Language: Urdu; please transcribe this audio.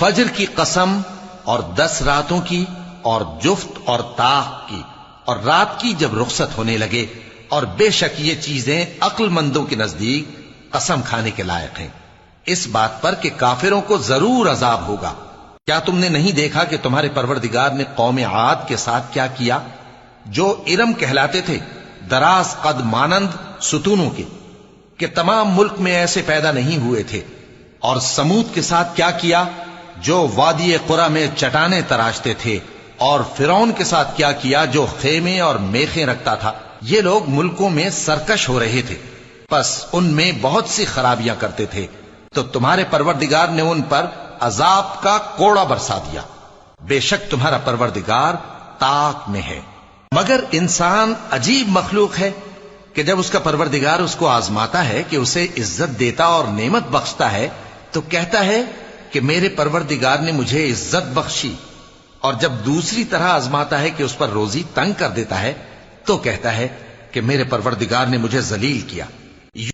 فجر کی قسم اور 10 راتوں کی اور جفت اور طاق کی اور رات کی جب رخصت ہونے لگے، اور بے شک یہ چیزیں عقل مندوں کے نزدیک قسم کھانے کے لائق ہیں، اس بات پر کہ کافروں کو ضرور عذاب ہوگا۔ کیا تم نے نہیں دیکھا کہ تمہارے پروردگار نے قوم عاد کے ساتھ کیا کیا، جو ارم کہلاتے تھے، دراز قد مانند ستونوں کے، کہ تمام ملک میں ایسے پیدا نہیں ہوئے تھے؟ اور سمود کے ساتھ کیا کیا، جو وادی قرا میں چٹانیں تراشتے تھے؟ اور فرعون کے ساتھ کیا کیا، جو خیمے اور میخیں رکھتا تھا؟ یہ لوگ ملکوں میں سرکش ہو رہے تھے، پس ان میں بہت سی خرابیاں کرتے تھے، تو تمہارے پروردگار نے ان پر عذاب کا کوڑا برسا دیا۔ بے شک تمہارا پروردگار طاق میں ہے۔ مگر انسان عجیب مخلوق ہے کہ جب اس کا پروردگار اس کو آزماتا ہے کہ اسے عزت دیتا اور نعمت بخشتا ہے تو کہتا ہے کہ میرے پروردگار نے مجھے عزت بخشی، اور جب دوسری طرح آزماتا ہے کہ اس پر روزی تنگ کر دیتا ہے تو کہتا ہے کہ میرے پروردگار نے مجھے ذلیل کیا۔